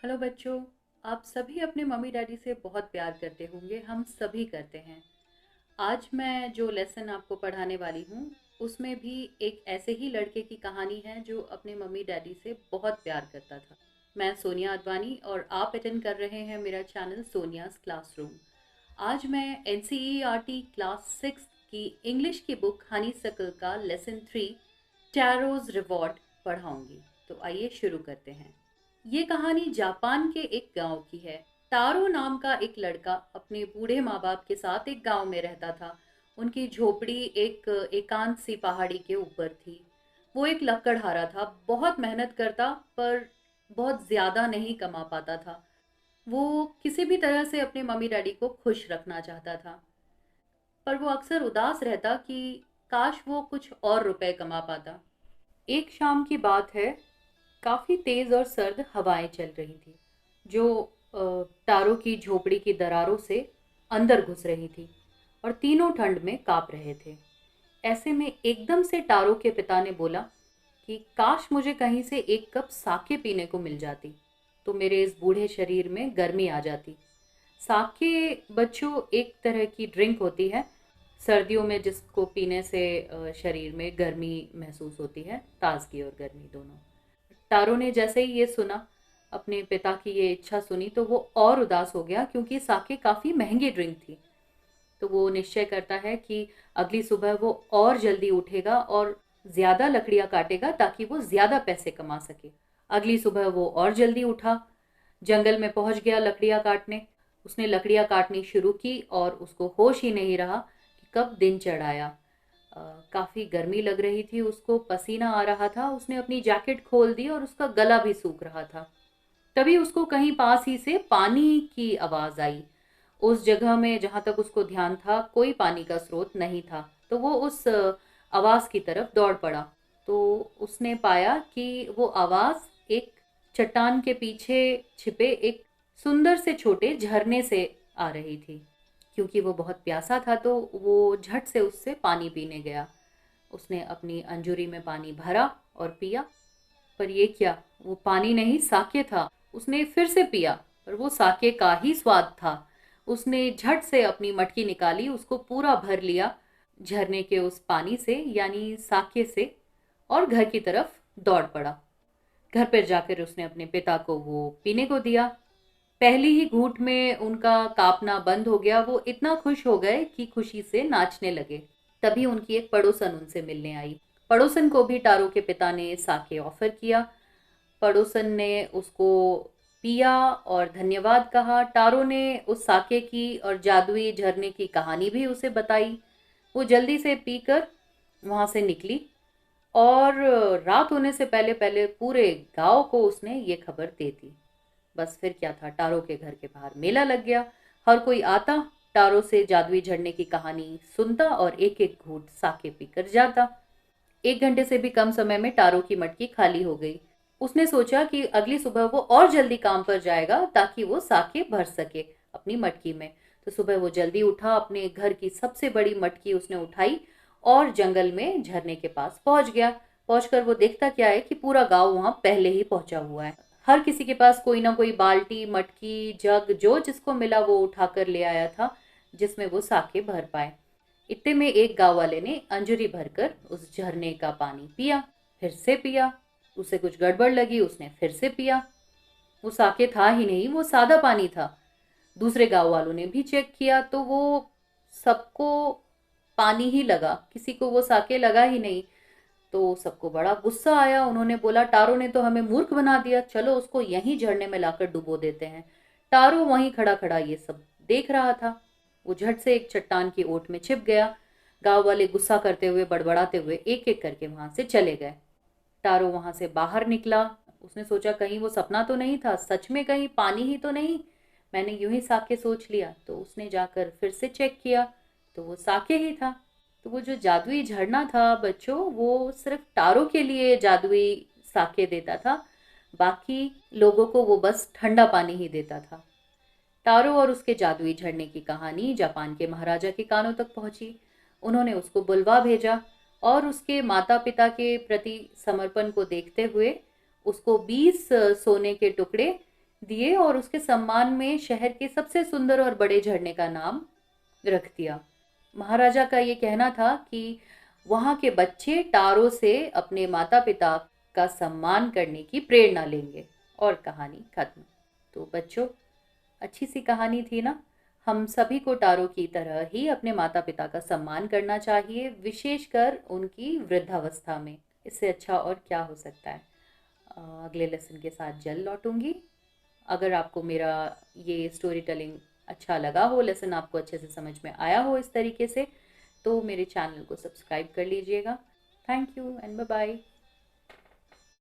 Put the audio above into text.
Hello बच्चों। आप सभी अपने मम्मी डैडी से बहुत प्यार करते होंगे, हम सभी करते हैं। आज मैं जो लेसन आपको पढ़ाने वाली हूँ उसमें भी एक ऐसे ही लड़के की कहानी है जो अपने मम्मी डैडी से बहुत प्यार करता था। मैं सोनिया अडवाणी और आप अटेंड कर रहे हैं मेरा चैनल सोनियाज क्लासरूम। आज मैं एनसीईआरटी क्लास 6 की इंग्लिश की बुक हनी सकल का लेसन 3 टैरोज रिवॉर्ड पढ़ाऊंगी। तो आइए शुरू करते हैं। ये कहानी जापान के एक गांव की है। तारो नाम का एक लड़का अपने बूढ़े माँ बाप के साथ एक गांव में रहता था। उनकी झोपड़ी एक एकांत सी पहाड़ी के ऊपर थी। वो एक लकड़हारा था, बहुत मेहनत करता पर बहुत ज्यादा नहीं कमा पाता था। वो किसी भी तरह से अपने मम्मी डैडी को खुश रखना चाहता था, पर वो अक्सर उदास रहता कि काश वो कुछ और रुपए कमा पाता। एक शाम की बात है। काफी तेज और सर्द हवाएं चल रही थी जो तारों की झोपड़ी की दरारों से अंदर घुस रही थी और तीनों ठंड में कांप रहे थे। ऐसे में एकदम से टारो के पिता ने बोला कि काश मुझे कहीं से एक कप साके पीने को मिल जाती तो मेरे इस बूढ़े शरीर में गर्मी आ जाती। साके बच्चों एक तरह की ड्रिंक होती है सर्दियों में जिसको पीने से शरीर में गर्मी महसूस होती है, ताजगी और गर्मी दोनों। तारो ने जैसे ही ये सुना, अपने पिता की ये इच्छा सुनी, तो वो और उदास हो गया क्योंकि साके काफी महंगी ड्रिंक थी। तो वो निश्चय करता है कि अगली सुबह वो और जल्दी उठेगा और ज्यादा लकड़ियां काटेगा ताकि वो ज्यादा पैसे कमा सके। अगली सुबह वो और जल्दी उठा, जंगल में पहुंच गया लकड़ियां काटने। उसने लकड़ियां काटनी शुरू की और उसको होश ही नहीं रहा कि कब दिन चढ़ आया। काफी गर्मी लग रही थी, उसको पसीना आ रहा था। उसने अपनी जैकेट खोल दी और उसका गला भी सूख रहा था। तभी उसको कहीं पास ही से पानी की आवाज आई। उस जगह में जहां तक उसको ध्यान था कोई पानी का स्रोत नहीं था, तो वो उस आवाज की तरफ दौड़ पड़ा। तो उसने पाया कि वो आवाज एक चट्टान के पीछे छिपे एक सुंदर से छोटे झरने से आ रही थी। क्योंकि वो बहुत प्यासा था तो वो झट से उससे पानी पीने गया। उसने अपनी अंजूरी में पानी भरा और पिया, पर ये क्या, वो पानी नहीं साके था। उसने फिर से पिया, पर वो साके का ही स्वाद था। उसने झट से अपनी मटकी निकाली, उसको पूरा भर लिया झरने के उस पानी से यानी साके से, और घर की तरफ दौड़ पड़ा। घर पर जाकर उसने अपने पिता को वो पीने को दिया। पहली ही घूंट में उनका कांपना बंद हो गया। वो इतना खुश हो गए कि खुशी से नाचने लगे। तभी उनकी एक पड़ोसन उनसे मिलने आई। पड़ोसन को भी टारो के पिता ने साके ऑफर किया। पड़ोसन ने उसको पिया और धन्यवाद कहा। टारो ने उस साके की और जादुई झरने की कहानी भी उसे बताई। वो जल्दी से पीकर वहां से निकली और रात होने से पहले पहले पूरे गांव को उसने ये खबर दे दी। बस फिर क्या था, टारो के घर के बाहर मेला लग गया। हर कोई आता, टारो से जादुई झरने की कहानी सुनता और एक एक घूंट साके पीकर जाता। 1 घंटे से भी कम समय में टारो की मटकी खाली हो गई। उसने सोचा कि अगली सुबह वो और जल्दी काम पर जाएगा ताकि वो साके भर सके अपनी मटकी में। तो सुबह वो जल्दी उठा, अपने घर की सबसे बड़ी मटकी उसने उठाई और जंगल में झरने के पास पहुंच गया। पहुंचकर वो देखता क्या है कि पूरा गांव वहां पहले ही पहुंचा हुआ है। हर किसी के पास कोई ना कोई बाल्टी, मटकी, जग जो जिसको मिला वो उठाकर ले आया था जिसमें वो साके भर पाए। इतने में एक गांव वाले ने अंजूरी भरकर उस झरने का पानी पिया, फिर से पिया। उसे कुछ गड़बड़ लगी, उसने फिर से पिया। वो साके था ही नहीं, वो सादा पानी था। दूसरे गांव वालों ने भी चेक किया तो वो सबको पानी ही लगा, किसी को वो साके लगा ही नहीं। तो सबको बड़ा गुस्सा आया। उन्होंने बोला टारो ने तो हमें मूर्ख बना दिया, चलो उसको यहीं झरने में लाकर डुबो देते हैं। टारो वहीं खड़ा खड़ा ये सब देख रहा था। वो झट से एक चट्टान की ओट में छिप गया। गांव वाले गुस्सा करते हुए बड़बड़ाते हुए एक एक करके वहां से चले गए। टारो वहां से बाहर निकला। उसने सोचा कहीं वो सपना तो नहीं था, सच में कहीं पानी ही तो नहीं, मैंने यूं ही साके सोच लिया। तो उसने जाकर फिर से चेक किया तो वो साके ही था। तो वो जो जादुई झरना था बच्चों, वो सिर्फ टारो के लिए जादुई साके देता था, बाकी लोगों को वो बस ठंडा पानी ही देता था। टारो और उसके जादुई झरने की कहानी जापान के महाराजा के कानों तक पहुंची। उन्होंने उसको बुलवा भेजा और उसके माता पिता के प्रति समर्पण को देखते हुए उसको 20 सोने के टुकड़े दिए और उसके सम्मान में शहर के सबसे सुंदर और बड़े झरने का नाम रख दिया। महाराजा का ये कहना था कि वहाँ के बच्चे टारों से अपने माता पिता का सम्मान करने की प्रेरणा लेंगे। और कहानी खत्म। तो बच्चों, अच्छी सी कहानी थी ना। हम सभी को टारों की तरह ही अपने माता पिता का सम्मान करना चाहिए, विशेषकर उनकी वृद्धावस्था में। इससे अच्छा और क्या हो सकता है। अगले लेसन के साथ जल्द लौटूंगी। अगर आपको मेरा ये स्टोरी टेलिंग अच्छा लगा हो, लेसन आपको अच्छे से समझ में आया हो इस तरीके से, तो मेरे चैनल को सब्सक्राइब कर लीजिएगा। Thank you and bye bye.